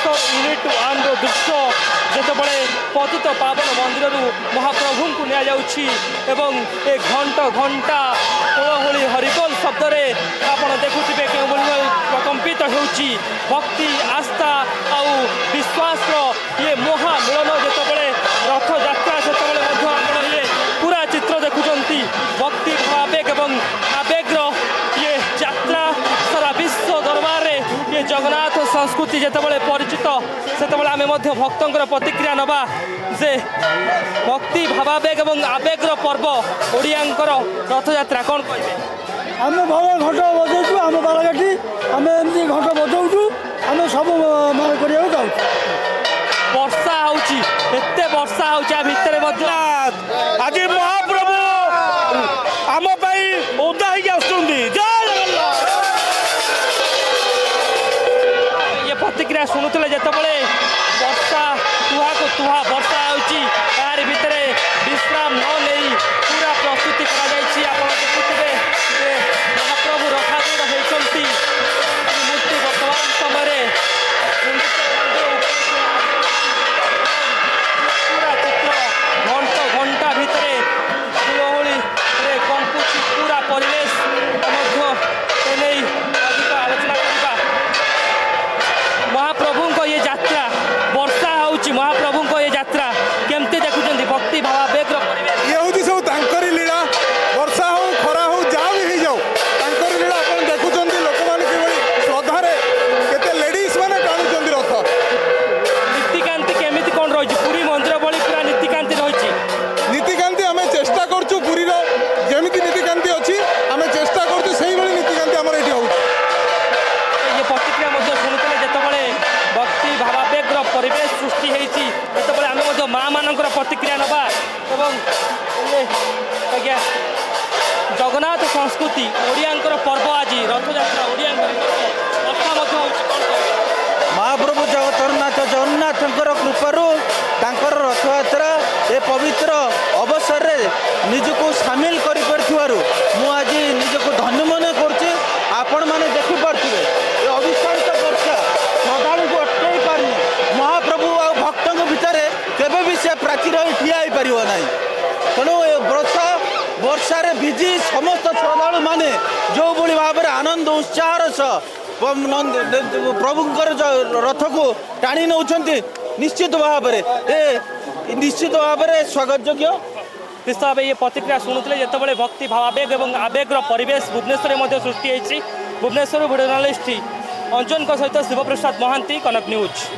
Unit 1 दृश्य जितेबाला पतित पावन मंदिर महाप्रभु को एवं ए घंटा घंटा कोलहोली हरिबोल शब्द आपण देखुवे प्रकम्पित होउची भक्ति आस्था आउ विश्वास ये महामिलन जितेबाला रथ यात्रा से ये पूरा चित्र देखुंती भक्ति भावेग एवं आवेग्र ये यात्रा सारा विश्व दरबार रे ये जगन्नाथ संस्कृति जितेबाला परिचित सेतेबाला आमे मध्य भक्तंकर प्रतिक्रिया नबा जे भक्ति भावावेग एवं आवेग्र पर्व ओडियांकर रथ यात्रा कौन कहबे आम भल घंट बजाऊ आम बालघाटी आम एमती घंट बजाऊ आम सब करा वर्षा होची एते वर्षा होची आ भितरे आज महाप्रभु आम ओदा होती ये प्रतिक्रिया शुणुले जितेबाला वर्षा तुहा को तुहा वर्षा होची यार भितरे विश्राम न नहीं पूरा प्रस्तुति देखुवे महाप्रभु रथारूढ़ होती मूर्ति वर्तमान समय पूरा चित्र घंटा घंटा भितर हुलहुली कंपुची पूरा परिवेश अधिक आलोचना करवा महाप्रभु ये यात्रा वर्षा होची महाप्रभु ये यात्रा केमती देखुं भक्ति भावावेग्र परिवेश ये हूँ सब तांकरी लीला वर्षा हो खरा हो जहाँ भी हो जाओ तांकरी लीला आप देखुं लोक मैंने श्रद्धार केते लेडीज मैंने टाणुंट रथ नीतिकांति केमिति कौन रही पुरी मंदिर भली पूरा नीतिकांति रही नीतिकांति आम चेष्टा करूँ पुरी जमी नीतिकांति अच्छी आम चेष्टा करूँ से नीतिकांति आम ये हो ये प्रतिक्रिया शुणुले जितेबाला भक्ति भावावेग्र परिवेश सृष्टि होती आम माँ मान प्रतिक्रिया नवा आज्ञा जगन्नाथ संस्कृति ओडियांकर पर्व आज रथ यात्रा ओडियांकर कथा महाप्रभु जगन्नाथ जगन्नाथंकर कृपारू तांकर रथ यात्रा ए पवित्र अवसर रे निजको सामिल करि परथिवारु मु आज निजको धन्य मन करछि आपण माने देखि परथिबे ए अविश्वास वर्षा श्रद्धालु को अटकाई पारनी महाप्रभु आ भक्तों भितर केबे भी से प्राचीर ठिया ही परिबो नाही तेणु वर्षा रे भिजी समस्त श्रद्धालु माने जो भली भाव आनंद उत्साह सह प्रभुंकर रथ को टाणी नौ निश्चित भाव निश्चित भाव स्वागत योग्य निश्चित भाव ये प्रतिक्रिया शुणुले जितेबाला भक्ति भावावेग और आवेग्र परिवेश भुवनेश्वर सृष्टि भुवनेश्वर भिडियो जर्नलिस्ट अंजन सहित शिवप्रसाद महांती कनक न्यूज।